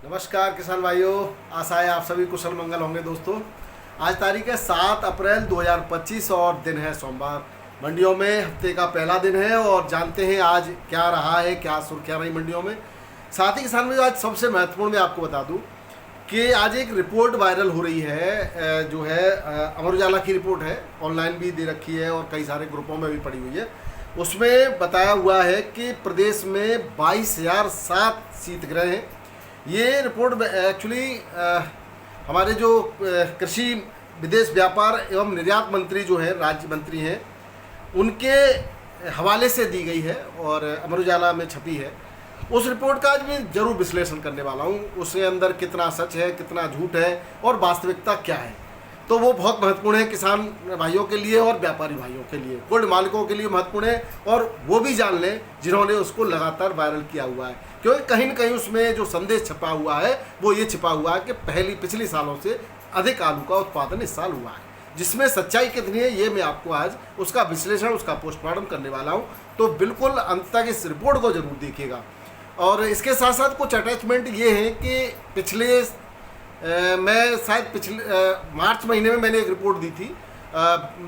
नमस्कार किसान भाइयों, आशा है आप सभी कुशल मंगल होंगे। दोस्तों, आज तारीख है 7 अप्रैल 2025 और दिन है सोमवार। मंडियों में हफ्ते का पहला दिन है और जानते हैं आज क्या रहा है, क्या सुर्खियाँ रही मंडियों में। साथ ही किसान भाइयों, आज सबसे महत्वपूर्ण मैं आपको बता दूं कि आज एक रिपोर्ट वायरल हो रही है, जो है अमर उजाला की रिपोर्ट है, ऑनलाइन भी दे रखी है और कई सारे ग्रुपों में भी पड़ी हुई है। उसमें बताया हुआ है कि प्रदेश में 22,007 शीतगृह हैं। ये रिपोर्ट एक्चुअली हमारे जो कृषि विदेश व्यापार एवं निर्यात मंत्री जो है, राज्य मंत्री हैं, उनके हवाले से दी गई है और अमर उजाला में छपी है। उस रिपोर्ट का आज मैं जरूर विश्लेषण करने वाला हूँ। उसके अंदर कितना सच है, कितना झूठ है और वास्तविकता क्या है, तो वो बहुत महत्वपूर्ण है किसान भाइयों के लिए और व्यापारी भाइयों के लिए, कोल्ड मालिकों के लिए महत्वपूर्ण है। और वो भी जान लें जिन्होंने उसको लगातार वायरल किया हुआ है, क्योंकि कहीं न कहीं उसमें जो संदेश छपा हुआ है वो ये छिपा हुआ है कि पिछले सालों से अधिक आलू का उत्पादन इस साल हुआ है। जिसमें सच्चाई कितनी है ये मैं आपको आज उसका विश्लेषण, उसका पोस्टमार्टम करने वाला हूँ। तो बिल्कुल अंत तक इस रिपोर्ट को जरूर देखिएगा। और इसके साथ साथ कुछ अटैचमेंट ये हैं कि पिछले मैं शायद पिछले मार्च महीने में मैंने एक रिपोर्ट दी थी,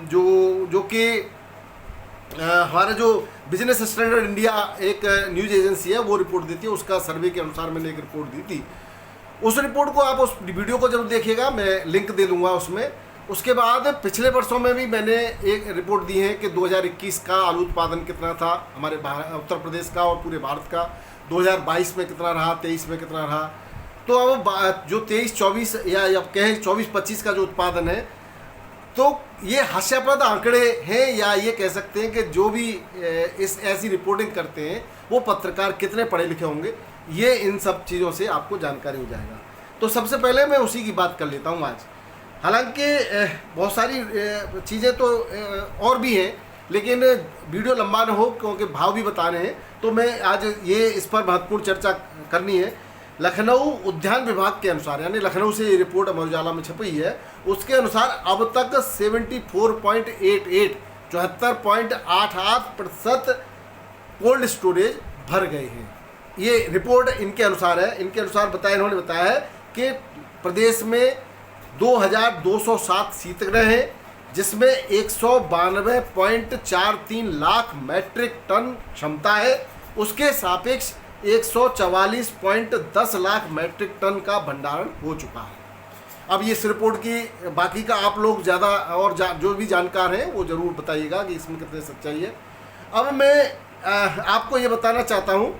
जो कि हमारा जो बिजनेस स्टैंडर्ड इंडिया एक न्यूज़ एजेंसी है वो रिपोर्ट देती है। उसका सर्वे के अनुसार मैंने एक रिपोर्ट दी थी। उस रिपोर्ट को आप उस वीडियो को जरूर देखिएगा, मैं लिंक दे दूंगा उसमें। उसके बाद पिछले वर्षों में भी मैंने एक रिपोर्ट दी है कि 2021 का आलू उत्पादन कितना था हमारे उत्तर प्रदेश का और पूरे भारत का, 2022 में कितना रहा, 23 में कितना रहा। तो अब जो 23-24 या अब कहें 24-25 का जो उत्पादन है, तो ये हास्यास्पद आंकड़े हैं या ये कह सकते हैं कि जो भी इस ऐसी रिपोर्टिंग करते हैं वो पत्रकार कितने पढ़े लिखे होंगे, ये इन सब चीज़ों से आपको जानकारी हो जाएगा। तो सबसे पहले मैं उसी की बात कर लेता हूँ आज। हालांकि बहुत सारी चीज़ें तो और भी हैं, लेकिन वीडियो लंबा न हो क्योंकि भाव भी बताने हैं, तो मैं आज ये इस पर महत्वपूर्ण चर्चा करनी है। लखनऊ उद्यान विभाग के अनुसार, यानी लखनऊ से ये रिपोर्ट अमर उजाला में छपी है, उसके अनुसार अब तक 74.88% कोल्ड स्टोरेज भर गए हैं। ये रिपोर्ट इनके अनुसार है। इनके अनुसार इन्होंने बताया है कि प्रदेश में 2,207 शीतगृह हैं, जिसमें 192.43 लाख मैट्रिक टन क्षमता है। उसके सापेक्ष 144.10 लाख मैट्रिक टन का भंडारण हो चुका है। अब ये इस रिपोर्ट की बाकी का आप लोग ज़्यादा और जो भी जानकार हैं वो ज़रूर बताइएगा कि इसमें कितनी सच्चाई है। अब मैं आपको ये बताना चाहता हूँ,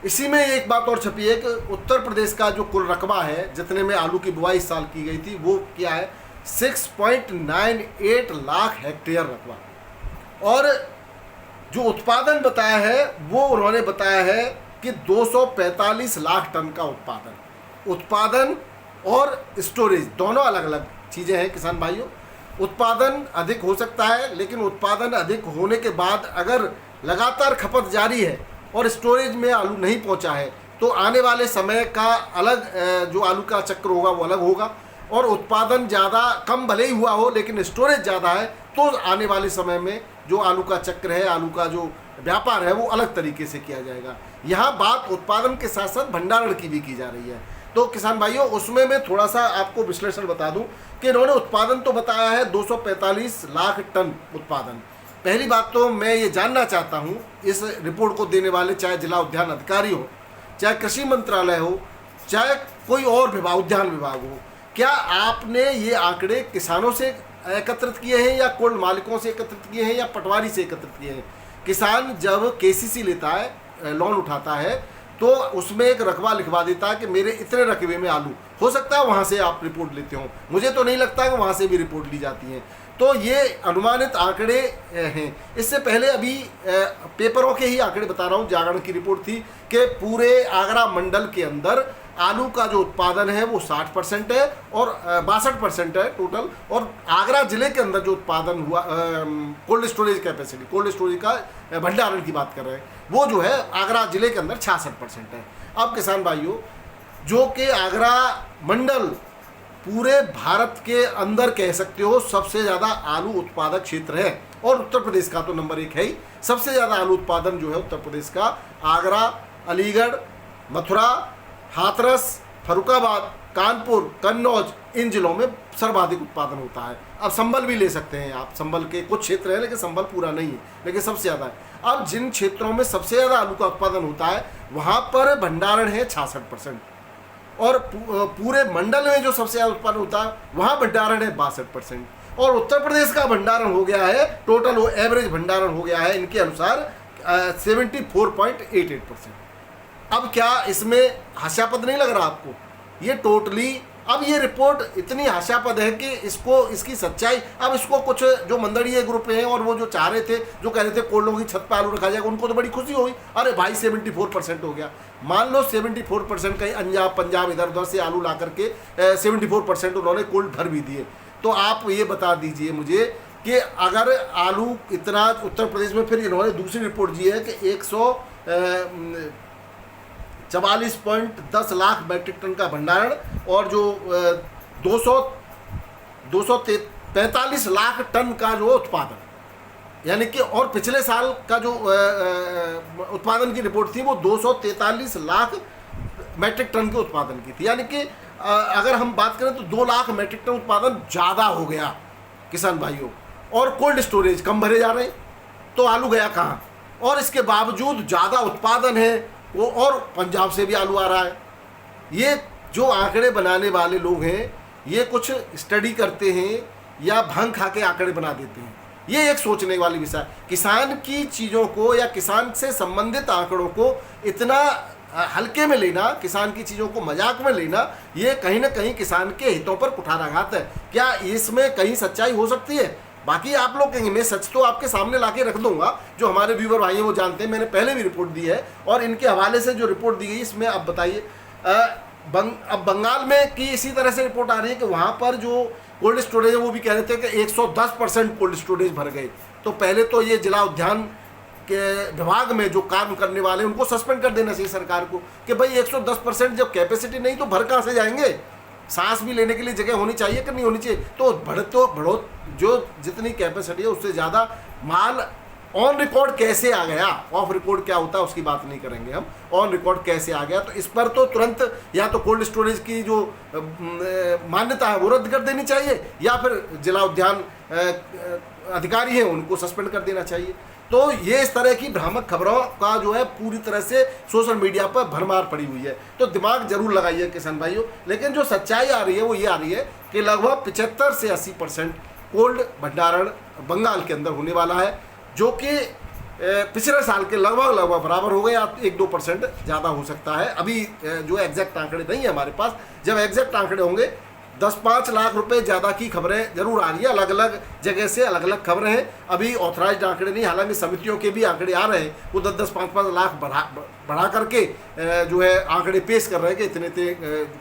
इसी में एक बात और छपी है कि उत्तर प्रदेश का जो कुल रकबा है, जितने में आलू की बुआई इस साल की गई थी, वो क्या है 6.98 लाख हेक्टेयर रकबा। और जो उत्पादन बताया है वो उन्होंने बताया है कि 245 लाख टन का उत्पादन और स्टोरेज दोनों अलग अलग चीज़ें हैं किसान भाइयों। उत्पादन अधिक हो सकता है, लेकिन उत्पादन अधिक होने के बाद अगर लगातार खपत जारी है और स्टोरेज में आलू नहीं पहुंचा है, तो आने वाले समय का अलग जो आलू का चक्र होगा वो अलग होगा। और उत्पादन ज़्यादा कम भले ही हुआ हो लेकिन स्टोरेज ज़्यादा है, तो आने वाले समय में जो आलू का चक्र है, आलू का जो व्यापार है, वो अलग तरीके से किया जाएगा। यहाँ बात उत्पादन के साथ साथ भंडारण की भी की जा रही है। तो किसान भाइयों, उसमें मैं थोड़ा सा आपको विश्लेषण बता दूं कि इन्होंने उत्पादन तो बताया है 245 लाख टन उत्पादन। पहली बात तो मैं ये जानना चाहता हूँ इस रिपोर्ट को देने वाले, चाहे जिला उद्यान अधिकारी हो, चाहे कृषि मंत्रालय हो, चाहे कोई और विभाग, उद्यान विभाग हो, क्या आपने ये आंकड़े किसानों से एकत्रित किए हैं या कोल्ड मालिकों से एकत्रित किए हैं या पटवारी से एकत्रित किए हैं? किसान जब केसीसी लेता है, लोन उठाता है, तो उसमें एक रकबा लिखवा देता है कि मेरे इतने रकबे में आलू, हो सकता है वहाँ से आप रिपोर्ट लेते हो, मुझे तो नहीं लगता कि वहाँ से भी रिपोर्ट ली जाती है। तो ये अनुमानित आंकड़े हैं। इससे पहले अभी पेपरों के ही आंकड़े बता रहा हूँ, जागरण की रिपोर्ट थी कि पूरे आगरा मंडल के अंदर आलू का जो उत्पादन है वो 60% है और 62% है टोटल। और आगरा जिले के अंदर जो उत्पादन हुआ, cold storage capacity, cold storage का भंडारण की बात कर रहे हैं, वो जो है आगरा जिले के अंदर 66% है। अब किसान भाइयों, जो कि आगरा मंडल पूरे भारत के अंदर कह सकते हो सबसे ज़्यादा आलू उत्पादक क्षेत्र है, और उत्तर प्रदेश का तो नंबर 1 है ही। सबसे ज़्यादा आलू उत्पादन जो है उत्तर प्रदेश का आगरा, अलीगढ़, मथुरा, हाथरस, फर्रुखाबाद, कानपुर, कन्नौज इन जिलों में सर्वाधिक उत्पादन होता है। अब संभल भी ले सकते हैं आप, संभल के कुछ क्षेत्र हैं लेकिन संभल पूरा नहीं है, लेकिन सबसे ज़्यादा है। अब जिन क्षेत्रों में सबसे ज़्यादा आलू का उत्पादन होता है वहाँ पर भंडारण है 66%, और पूरे मंडल में जो सबसे ज़्यादा उत्पादन होता है वहाँ भंडारण है 62%, और उत्तर प्रदेश का भंडारण हो गया है, टोटल एवरेज भंडारण हो गया है इनके अनुसार 74.88%। अब क्या इसमें हास्यास्पद नहीं लग रहा आपको? ये टोटली, अब ये रिपोर्ट इतनी हास्यास्पद है कि इसकी सच्चाई, अब इसको कुछ जो मंदड़ीय ग्रुप हैं और वो जो चाह रहे थे, जो कह रहे थे कोल्डों की छत पर आलू रखा जाएगा, उनको तो बड़ी खुशी हुई, अरे भाई 74% हो गया। मान लो 74% कहीं पंजाब इधर उधर से आलू ला करके 74% उन्होंने कोल्ड भर भी दिए। तो आप ये बता दीजिए मुझे कि अगर आलू इतना उत्तर प्रदेश में, फिर इन्होंने दूसरी रिपोर्ट दी है कि 144.10 लाख मैट्रिक टन का भंडारण और जो 245 लाख टन का जो उत्पादन, यानी कि, और पिछले साल का जो उत्पादन की रिपोर्ट थी वो 243 लाख मैट्रिक टन के उत्पादन की थी। यानी कि अगर हम बात करें तो 2 लाख मैट्रिक टन उत्पादन ज़्यादा हो गया किसान भाइयों, और कोल्ड स्टोरेज कम भरे जा रहे हैं, तो आलू गया कहाँ? और इसके बावजूद ज़्यादा उत्पादन है वो, और पंजाब से भी आलू आ रहा है। ये जो आंकड़े बनाने वाले लोग हैं ये कुछ स्टडी करते हैं या भंग खा के आंकड़े बना देते हैं। ये एक सोचने वाली विषय, किसान की चीज़ों को या किसान से संबंधित आंकड़ों को इतना हल्के में लेना, किसान की चीज़ों को मजाक में लेना, ये कहीं ना कहीं किसान के हितों पर कुठाराघात है। क्या इसमें कहीं सच्चाई हो सकती है? बाकी आप लोग कहेंगे, मैं सच तो आपके सामने लाके रख दूंगा, जो हमारे व्यूवर भाई हैं वो जानते हैं, मैंने पहले भी रिपोर्ट दी है, और इनके हवाले से जो रिपोर्ट दी गई इसमें अब बताइए। अब बंगाल में की इसी तरह से रिपोर्ट आ रही है कि वहाँ पर जो कोल्ड स्टोरेज है वो भी कह रहे थे कि 110% कोल्ड स्टोरेज भर गए। तो पहले तो ये जिला उद्यान के विभाग में जो काम करने वाले उनको सस्पेंड कर देना चाहिए सरकार को, कि भाई 110% जब कैपेसिटी नहीं तो भर कहाँ से जाएंगे? सांस भी लेने के लिए जगह होनी चाहिए कि नहीं होनी चाहिए? तो बढ़ो जो जितनी कैपेसिटी है उससे ज़्यादा माल ऑन रिकॉर्ड कैसे आ गया, ऑफ रिकॉर्ड क्या होता है उसकी बात नहीं करेंगे हम, ऑन रिकॉर्ड कैसे आ गया, तो इस पर तो तुरंत या तो कोल्ड स्टोरेज की जो मान्यता है वो रद्द कर देनी चाहिए, या फिर जिला उद्यान अधिकारी हैं उनको सस्पेंड कर देना चाहिए। तो ये इस तरह की भ्रामक खबरों का जो है पूरी तरह से सोशल मीडिया पर भरमार पड़ी हुई है, तो दिमाग जरूर लगाइए किसान भाइयों। लेकिन जो सच्चाई आ रही है वो ये आ रही है कि लगभग 75 से 80% कोल्ड भंडारण बंगाल के अंदर होने वाला है, जो कि पिछले साल के लगभग बराबर हो गए, या 1-2% ज़्यादा हो सकता है। अभी जो एग्जैक्ट आंकड़े नहीं है हमारे पास, जब एग्जैक्ट आंकड़े होंगे 10-5 लाख रुपए ज़्यादा की खबरें जरूर आ रही है, अलग अलग जगह से अलग अलग खबरें हैं। अभी ऑथराइज्ड आंकड़े नहीं, हालांकि समितियों के भी आंकड़े आ रहे हैं, वो 10-10, 5-5 लाख बढ़ा करके जो है आंकड़े पेश कर रहे हैं कि इतने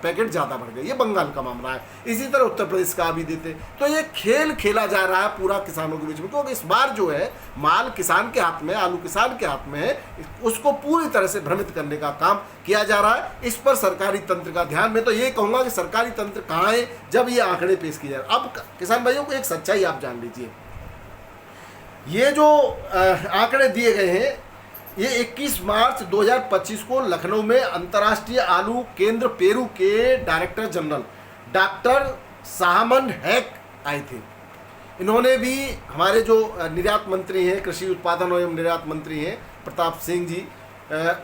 पैकेट ज़्यादा बढ़ गए। ये बंगाल का मामला है, इसी तरह उत्तर प्रदेश का भी देते। तो ये खेल खेला जा रहा है पूरा किसानों के बीच में, क्योंकि इस बार जो है माल किसान के हाथ में, आलू किसान के हाथ में है, उसको पूरी तरह से भ्रमित करने का काम किया जा रहा है। इस पर सरकारी तंत्र का ध्यान, मैं तो ये कहूँगा कि सरकारी तंत्र कहाँ है जब ये आंकड़े पेश किए जा रहे हैं। अब किसान भाइयों को एक सच्चाई आप जान लीजिए, ये जो आंकड़े दिए गए हैं ये 21 मार्च 2025 को लखनऊ में अंतर्राष्ट्रीय आलू केंद्र पेरू के डायरेक्टर जनरल डॉक्टर साहमन हैक आए थे। इन्होंने भी हमारे जो निर्यात मंत्री हैं, कृषि उत्पादन एवं निर्यात मंत्री हैं प्रताप सिंह जी,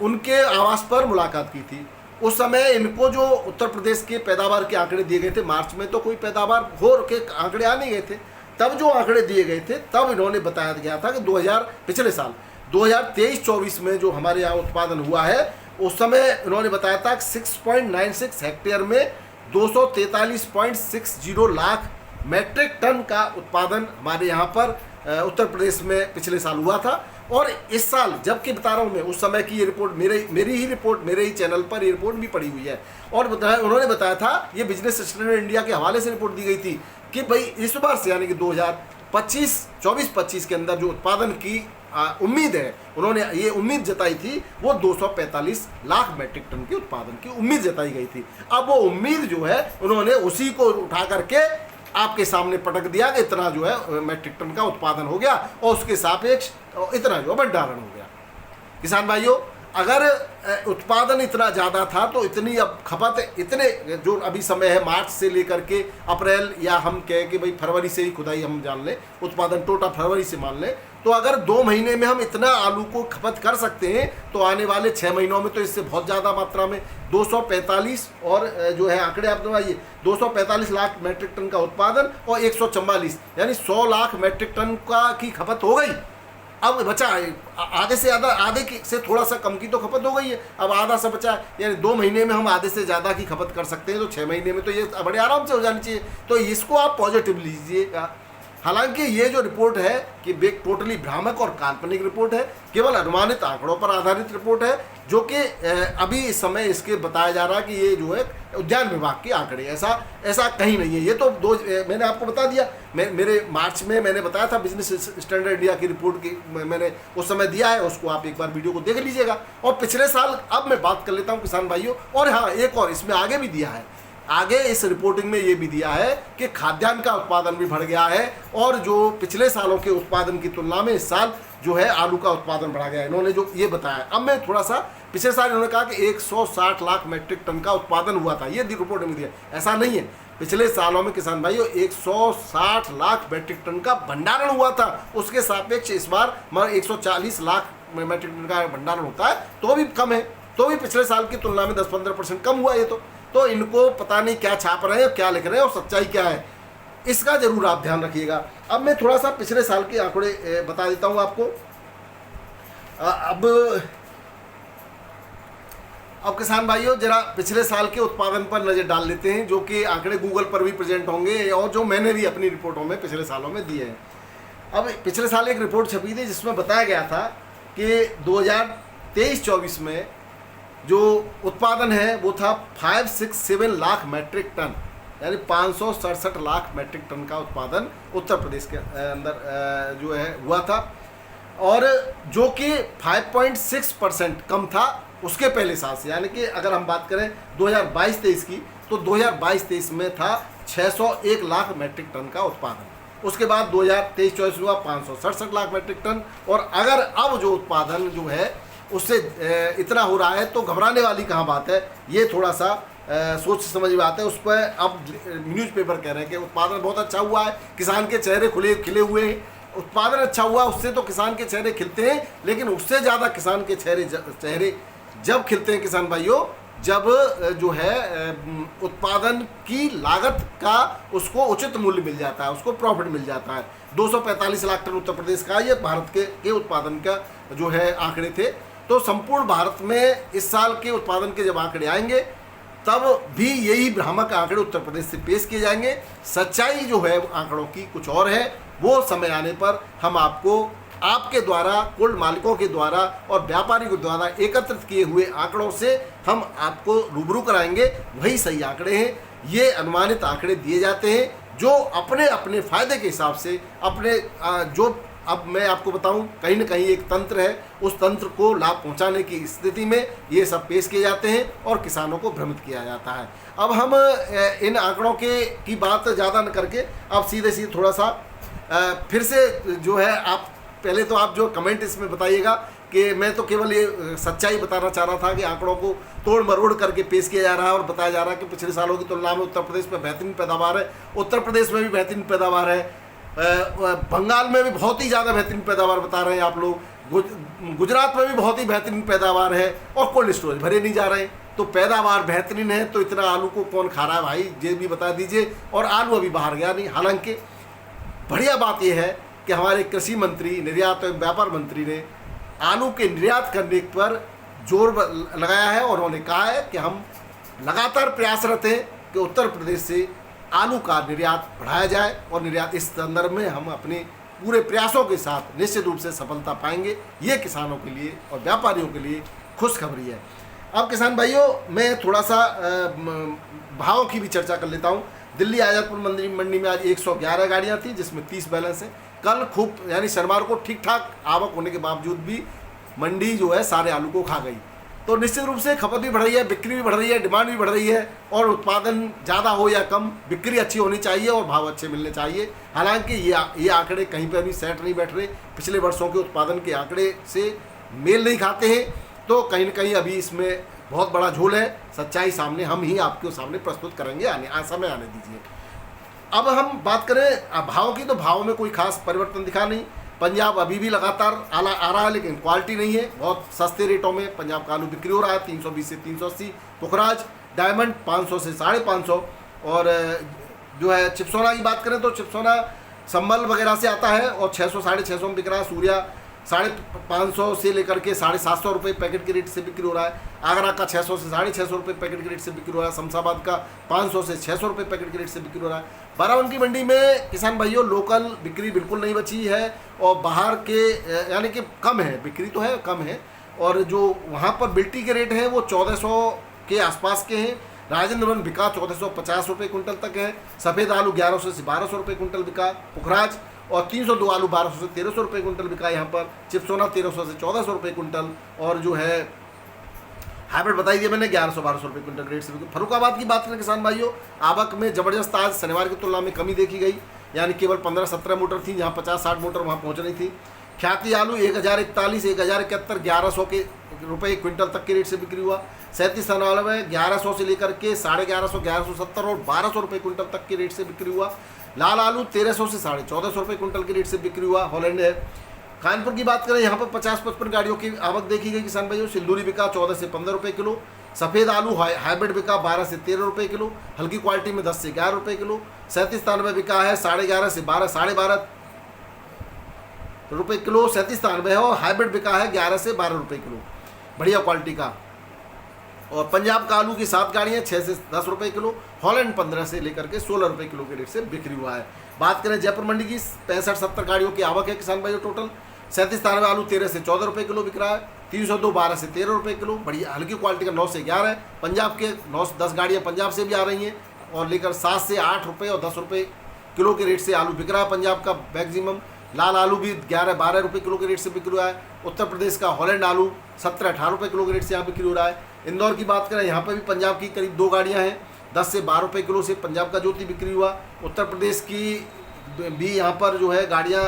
उनके आवास पर मुलाकात की थी। उस समय इनको जो उत्तर प्रदेश के पैदावार के आंकड़े दिए गए थे, मार्च में तो कोई पैदावार हो के आंकड़े आ नहीं गए थे, तब जो आंकड़े दिए गए थे तब इन्होंने बताया गया था कि पिछले साल 2023-24 में जो हमारे यहाँ उत्पादन हुआ है, उस समय उन्होंने बताया था कि 6.96 हेक्टेयर में 243.60 लाख मैट्रिक टन का उत्पादन हमारे यहाँ पर उत्तर प्रदेश में पिछले साल हुआ था। और इस साल जबकि बता रहा हूँ मैं, उस समय की ये रिपोर्ट मेरी ही चैनल पर ये रिपोर्ट भी पड़ी हुई है, और उन्होंने बताया था, ये बिजनेस स्टैंडर्ड इंडिया के हवाले से रिपोर्ट दी गई थी कि भाई इस बार से यानी कि 2024-25 के अंदर जो उत्पादन की उम्मीद है, उन्होंने ये उम्मीद जताई थी वो 245 लाख मैट्रिक टन के उत्पादन की उम्मीद जताई गई थी। अब वो उम्मीद जो है उन्होंने उसी को उठा करके आपके सामने पटक दिया कि इतना जो है मैट्रिक टन का उत्पादन हो गया और उसके सापेक्ष इतना जो भंडारण हो गया। किसान भाइयों, अगर उत्पादन इतना ज़्यादा था तो इतनी अब खपत इतने जो अभी समय है मार्च से लेकर के अप्रैल या हम कहें कि भाई फरवरी से ही खुदाई हम जान लें, उत्पादन टोटल फरवरी से मान लें, तो अगर 2 महीने में हम इतना आलू को खपत कर सकते हैं तो आने वाले 6 महीनों में तो इससे बहुत ज़्यादा मात्रा में 245 और जो है आंकड़े आप दबाइए 245 लाख मैट्रिक टन का उत्पादन और 144 यानी 100 लाख मैट्रिक टन का की खपत हो गई। अब बचा आधे से ज़्यादा, आधे से थोड़ा सा कम की तो खपत हो गई है, अब आधा सा बचा है, यानी 2 महीने में हम आधे से ज़्यादा की खपत कर सकते हैं, तो 6 महीने में तो ये बड़े आराम से हो जानी चाहिए। तो इसको आप पॉजिटिव लीजिएगा। हालांकि ये जो रिपोर्ट है कि टोटली भ्रामक और काल्पनिक रिपोर्ट है, केवल अनुमानित आंकड़ों पर आधारित रिपोर्ट है, जो कि अभी इस समय इसके बताया जा रहा है कि ये जो है उद्यान विभाग के आंकड़े, ऐसा कहीं नहीं है। ये तो मैंने आपको बता दिया, मेरे मार्च में मैंने बताया था बिजनेस स्टैंडर्ड इंडिया की रिपोर्ट की मैंने उस समय दिया है, उसको आप एक बार वीडियो को देख लीजिएगा। और पिछले साल अब मैं बात कर लेता हूँ किसान भाइयों, और हाँ एक और इसमें आगे भी दिया है, आगे इस रिपोर्टिंग में ये भी दिया है कि खाद्यान्न का उत्पादन भी बढ़ गया है, और जो पिछले सालों के उत्पादन की तुलना में इस साल जो है आलू का उत्पादन बढ़ा गया है, इन्होंने जो ये बताया। अब मैं थोड़ा सा पिछले साल इन्होंने कहा कि 160 लाख मैट्रिक टन का उत्पादन हुआ था, ये रिपोर्ट में दिया, ऐसा नहीं है। पिछले सालों में किसान भाइयों 160 लाख मैट्रिक टन का भंडारण हुआ था, उसके सापेक्ष इस बार 140 लाख मैट्रिक टन का भंडारण होता है, तो भी कम है, तो भी पिछले साल की तुलना में 10-15% कम हुआ ये तो इनको पता नहीं क्या छाप रहे हैं, क्या लिख रहे हैं और सच्चाई क्या है, इसका जरूर आप ध्यान रखिएगा। अब मैं थोड़ा सा पिछले साल के आंकड़े बता देता हूं आपको। अब किसान भाइयों जरा पिछले साल के उत्पादन पर नज़र डाल लेते हैं, जो कि आंकड़े गूगल पर भी प्रेजेंट होंगे और जो मैंने भी अपनी रिपोर्टों में पिछले सालों में दिए हैं। अब पिछले साल एक रिपोर्ट छपी थी जिसमें बताया गया था कि 2023-24 में जो उत्पादन है वो था 567 लाख मैट्रिक टन, यानी 567 लाख मैट्रिक टन का उत्पादन उत्तर प्रदेश के अंदर जो है हुआ था, और जो कि 5.6% कम था उसके पहले साल से। यानी कि अगर हम बात करें 2022-23 की, तो 2022-23 में था 601 लाख मैट्रिक टन का उत्पादन, उसके बाद 2023-24 हुआ 567 लाख मैट्रिक टन, और अगर अब जो उत्पादन जो है उससे इतना हो रहा है तो घबराने वाली कहाँ बात है, ये थोड़ा सा सोच समझ में आता है। उस पर अब न्यूज़पेपर कह रहे हैं कि उत्पादन बहुत अच्छा हुआ है, किसान के चेहरे खिले हुए हैं, उत्पादन अच्छा हुआ उससे तो किसान के चेहरे खिलते हैं, लेकिन उससे ज़्यादा किसान के चेहरे जब खिलते हैं किसान भाइयों, जब जो है उत्पादन की लागत का उसको उचित मूल्य मिल जाता है, उसको प्रॉफिट मिल जाता है। 245 लाख टन उत्तर प्रदेश का ये भारत के उत्पादन का जो है आंकड़े थे। तो संपूर्ण भारत में इस साल के उत्पादन के जब आंकड़े आएंगे तब भी यही भ्रामक आंकड़े उत्तर प्रदेश से पेश किए जाएंगे। सच्चाई जो है आंकड़ों की कुछ और है, वो समय आने पर हम आपको आपके द्वारा, कुल मालिकों के द्वारा और व्यापारियों के द्वारा एकत्रित किए हुए आंकड़ों से हम आपको रूबरू कराएंगे। वही सही आंकड़े हैं, ये अनुमानित आंकड़े दिए जाते हैं जो अपने अपने फायदे के हिसाब से अपने जो अब मैं आपको बताऊं कहीं ना कहीं एक तंत्र है, उस तंत्र को लाभ पहुंचाने की स्थिति में ये सब पेश किए जाते हैं और किसानों को भ्रमित किया जाता है। अब हम इन आंकड़ों की बात ज़्यादा न करके अब सीधे थोड़ा सा फिर से जो है, आप पहले तो आप जो कमेंट इसमें बताइएगा कि मैं तो केवल ये सच्चाई बताना चाह रहा था कि आंकड़ों को तोड़ मरोड़ करके पेश किया जा रहा है और बताया जा रहा है कि पिछले सालों की तुलना में उत्तर प्रदेश में बेहतरीन पैदावार है, उत्तर प्रदेश में भी बेहतरीन पैदावार है, बंगाल में भी बहुत ही ज़्यादा बेहतरीन पैदावार बता रहे हैं आप लोग, गुजरात में भी बहुत ही बेहतरीन पैदावार है और कोल्ड स्टोरेज भरे नहीं जा रहे हैं। तो पैदावार बेहतरीन है तो इतना आलू को कौन खा रहा है भाई, ये भी बता दीजिए। और आलू अभी बाहर गया नहीं। हालांकि बढ़िया बात यह है कि हमारे कृषि मंत्री, निर्यात एवं व्यापार मंत्री ने आलू के निर्यात करने पर जोर लगाया है और उन्होंने कहा है कि हम लगातार प्रयासरत हैं कि उत्तर प्रदेश से आलू का निर्यात बढ़ाया जाए, और निर्यात इस संदर्भ में हम अपने पूरे प्रयासों के साथ निश्चित रूप से सफलता पाएंगे। ये किसानों के लिए और व्यापारियों के लिए खुशखबरी है। अब किसान भाइयों मैं थोड़ा सा भावों की भी चर्चा कर लेता हूँ। दिल्ली आज़ादपुर मंडी में आज 111 गाड़ियाँ थी जिसमें 30 बैलेंस है। कल खूब यानी शनिवार को ठीक ठाक आवक होने के बावजूद भी मंडी जो है सारे आलू को खा गई। तो निश्चित रूप से खपत भी बढ़ रही है, बिक्री भी बढ़ रही है, डिमांड भी बढ़ रही है, और उत्पादन ज़्यादा हो या कम बिक्री अच्छी होनी चाहिए और भाव अच्छे मिलने चाहिए। हालांकि ये आंकड़े कहीं पर भी सेट नहीं बैठ रहे, पिछले वर्षों के उत्पादन के आंकड़े से मेल नहीं खाते हैं। तो कहीं ना कहीं अभी इसमें बहुत बड़ा झोल है। सच्चाई सामने हम ही आपके सामने प्रस्तुत करेंगे, समय आने दीजिए। अब हम बात करें भाव की, तो भाव में कोई खास परिवर्तन दिखा नहीं। पंजाब अभी भी लगातार आ रहा है, लेकिन क्वालिटी नहीं है। बहुत सस्ते रेटों में पंजाब का आलू बिक्री हो रहा है, 320 से 380। पुखराज डायमंड 500 से 550। और जो है चिप्सोना की बात करें तो चिप्सोना संभल वगैरह से आता है और 600 650 में बिक रहा है। सूर्या 550 से लेकर के 750 रुपये पैकेट के रेट से बिक्री हो रहा है। आगरा का 600 से 650 रुपये पैकेट के रेट से बिक्री हो रहा है। शमशाबाद का 500 से 600 रुपये पैकेट के रेट से बिक्री हो रहा है। बाराबंकी मंडी में किसान भाइयों लोकल बिक्री बिल्कुल नहीं बची है और बाहर के यानी कि कम है, बिक्री तो है कम है। और जो वहाँ पर बिल्टी के रेट हैं वो 1400 के आसपास के हैं। राजेंद्र वन बिका 1450 रुपये कुंटल तक है। सफ़ेद आलू 1100 से 1200 रुपये कुंटल बिका। पुखराज और 302 आलू 1200 से 1300 रुपये कुंटल बिका यहाँ पर। चिप्सोना 1300 से 1400 रुपये कुंटल। और जो है हाइब्रिड बताई दिया मैंने 1100-1200 रुपये क्विंटल रेट से। फरुखाबाद की बात करें किसान भाइयों, आवक में ज़बरदस्त आज शनिवार की तुलना में कमी देखी गई, यानी केवल 15-17 मोटर थी, जहाँ 50-60 मोटर वहाँ पहुँच रही थी। ख्याति आलू 1041, 1071, 1100 के रुपये क्विंटल तक के रेट से बिक्री हुआ। 3793 1100 से लेकर के 1150, 1170 और 1200 रुपये क्विंटल तक के रेट से बिक्री हुआ। लाल आलू 1300 से 1450 रुपये क्विंटल के रेट से बिक्री हुआ। हॉलैंड है। कानपुर की बात करें, यहाँ पर 50-55 गाड़ियों की आवक देखी गई किसान भाइयों। सिंदूरी बिका 14 से 15 रुपये किलो। सफ़ेद आलू हाइब्रिड बिका 12 से 13 रुपये किलो। हल्की क्वालिटी में 10 से 11 रुपये किलो। 3793 बिका है 11.5 से 12, 12.5 रुपये किलो। 3793 है और हाइब्रिड बिका है 11 से 12 रुपये किलो, बढ़िया क्वालिटी का। और पंजाब का आलू की 7 गाड़ियाँ 6 से 10 रुपये किलो। हॉलैंड 15 से लेकर के 16 रुपये किलो के रेट से बिक्री हुआ है। बात करें जयपुर मंडी की, 65-70 गाड़ियों की आवक है किसान भाइयों टोटल। 3793 आलू 13 से 14 रुपये किलो बिक रहा है। 302 12 से 13 रुपये किलो, बढ़िया हल्की क्वालिटी का 9 से 11 है। पंजाब के 9-10 गाड़ियाँ पंजाब से भी आ रही हैं और लेकर 7 से 8 रुपये और 10 रुपये किलो के रेट से आलू बिक रहा है पंजाब का मैक्सिमम। लाल आलू भी 11-12 रुपये किलो के रेट से बिक्री हुआ है। उत्तर प्रदेश का हॉलैंड आलू 17-18 रुपये किलो के रेट से यहाँ बिक्री हो रहा है। इंदौर की बात करें, यहाँ पर भी पंजाब की करीब 2 गाड़ियाँ हैं, 10 से 12 रुपये किलो से पंजाब का ज्योति बिक्री हुआ। उत्तर प्रदेश की भी यहाँ पर जो है गाड़ियाँ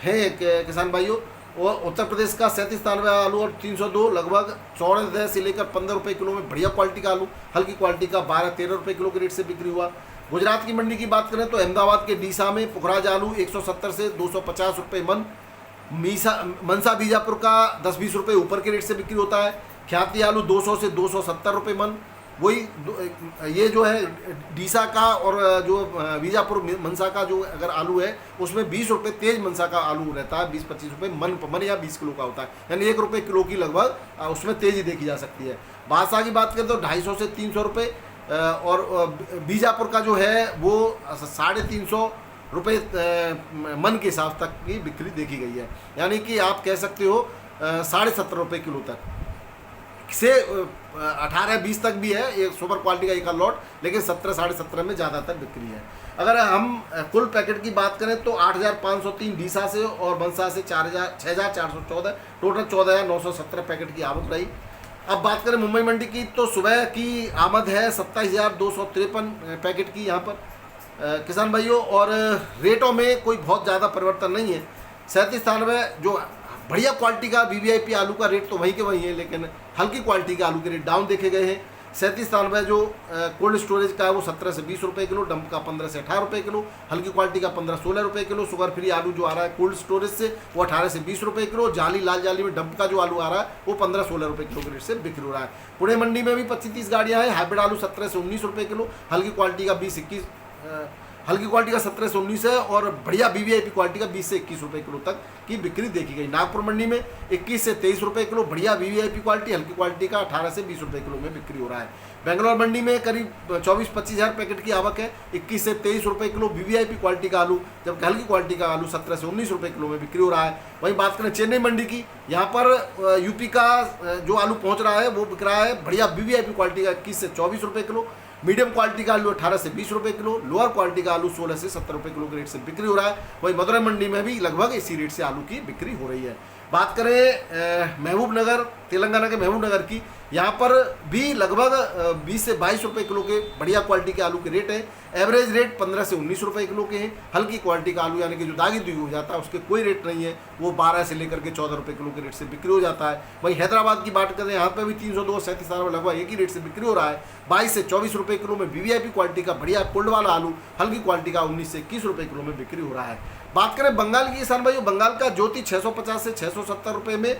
हैं किसान भाइयों। और उत्तर प्रदेश का 3793 आलू और 302 लगभग 14 से लेकर 15 रुपये किलो में बढ़िया क्वालिटी का आलू, हल्की क्वालिटी का 12-13 रुपये किलो के रेट से बिक्री हुआ। गुजरात की मंडी की बात करें तो अहमदाबाद के डीसा में पुखराज आलू 170 से 250 रुपये मन। मनसा बीजापुर का 10-20 रुपये ऊपर के रेट से बिक्री होता है। ख्याति आलू 200 से 270 रुपये मन। वही ये जो है डीसा का और जो बीजापुर मनसा का जो अगर आलू है उसमें 20 रुपये तेज मनसा का आलू रहता है, 20-25 रुपये मन या 20 किलो का होता है, यानी 1 रुपये किलो की लगभग उसमें तेजी देखी जा सकती है। बादशाह की बात करें तो 250 से 300 रुपये और बीजापुर का जो है वो 350 रुपये मन के हिसाब तक की बिक्री देखी गई है, यानी कि आप कह सकते हो 17.5 रुपये किलो तक से 18-20 तक भी है ये सुपर क्वालिटी का एक लॉट, लेकिन 17-17.5 में ज़्यादातर बिक्री है। अगर हम कुल पैकेट की बात करें तो 8,503 डीसा से और मनसा से 6,414, टोटल 14,917 पैकेट की आवक रही। अब बात करें मुंबई मंडी की तो सुबह की आमद है 27,253 पैकेट की यहाँ पर किसान भाइयों, और रेटों में कोई बहुत ज़्यादा परिवर्तन नहीं है। 3793 जो बढ़िया क्वालिटी का VVIP आलू का रेट तो वहीं के वहीं है, लेकिन हल्की क्वालिटी के आलू के रेट डाउन देखे गए हैं। 3793 जो कोल्ड स्टोरेज का है वो 17 से 20 रुपये किलो, डंप का 15 से 18 रुपये किलो, हल्की क्वालिटी का 15-16 रुपये किलो। शुगर फ्री आलू जो आ रहा है कोल्ड स्टोरेज से वो 18 से 20 रुपये किलो। जाली लाल जाली में डंप का जो आलू आ रहा है वो 15-16 रुपये किलो के रेट से बिक्री हो रहा है। पुणे मंडी में भी 25-30 गाड़ियाँ हैं। हाइब्रिड आलू 17 से 19 रुपये किलो, हल्की क्वालिटी का 20-21, हल्की क्वालिटी का 17 से 19 है और बढ़िया VVIP क्वालिटी का 20 से 21 रुपये किलो तक की बिक्री देखी गई। नागपुर मंडी में 21 से 23 रुपये किलो, बढ़िया VVIP क्वालिटी, हल्की क्वालिटी का 18 से 20 रुपये किलो में बिक्री हो रहा है। बेंगलोर मंडी में करीब 24-25 हज़ार पैकेट की आवक है, 21 से 23 रुपये किलो VVIP क्वालिटी का आलू, जबकि हल्की क्वालिटी का आलू 17 से 19 रुपये किलो में बिक्री हो रहा है। वहीं बात करें चेन्नई मंडी की, यहाँ पर यूपी का जो आलू पहुँच रहा है वो बिक रहा है बढ़िया VVIP क्वालिटी का 21 से 24 रुपये किलो, मीडियम क्वालिटी का आलू 18 से 20 रुपये किलो, लोअर क्वालिटी का आलू 16 से 70 रुपये किलो के रेट से बिक्री हो रहा है। वहीं मदुरई मंडी में भी लगभग इसी रेट से आलू की बिक्री हो रही है। बात करें महबूब नगर, तेलंगाना के महबूब नगर की, यहाँ पर भी लगभग 20 से 22 रुपये किलो के बढ़िया क्वालिटी के आलू के रेट हैं। एवरेज रेट 15 से 19 रुपये किलो के हैं। हल्की क्वालिटी का आलू यानी कि जो दागी दुगी हो जाता है उसके कोई रेट नहीं है, वो 12 से लेकर के 14 रुपये किलो के रेट से बिक्री हो जाता है। वहीं हैदराबाद की बात करें, यहाँ पर भी 302 और 37 में लगभग एक ही रेट से बिक्री हो रहा है। 22 से 24 रुपये किलो में VVIP क्वालिटी का बढ़िया कोल्ड वाला आलू हल्की क्वालिटी का 19 से 21 रुपये किलो में बिक्री हो रहा है। बात करें बंगाल की किसान भाइयों, बंगाल का ज्योति 650 से 670 रुपये में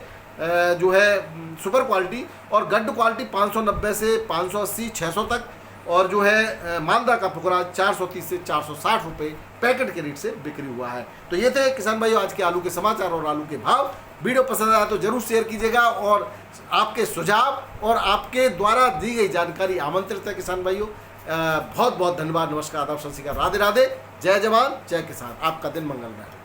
जो है सुपर क्वालिटी, और गड्ड क्वालिटी 590 से 580 600 तक, और जो है मालदा का फुकरा 430 से 460 रुपये पैकेट के रेट से बिक्री हुआ है। तो ये थे किसान भाइयों आज के आलू के समाचार और आलू के भाव। वीडियो पसंद आया तो जरूर शेयर कीजिएगा, और आपके सुझाव और आपके द्वारा दी गई जानकारी आमंत्रित है किसान भाइयों। बहुत बहुत धन्यवाद, नमस्कार, आदाब, सत श्री अकाल, राधे राधे, जय जवान जय किसान, आपका दिन मंगलमय।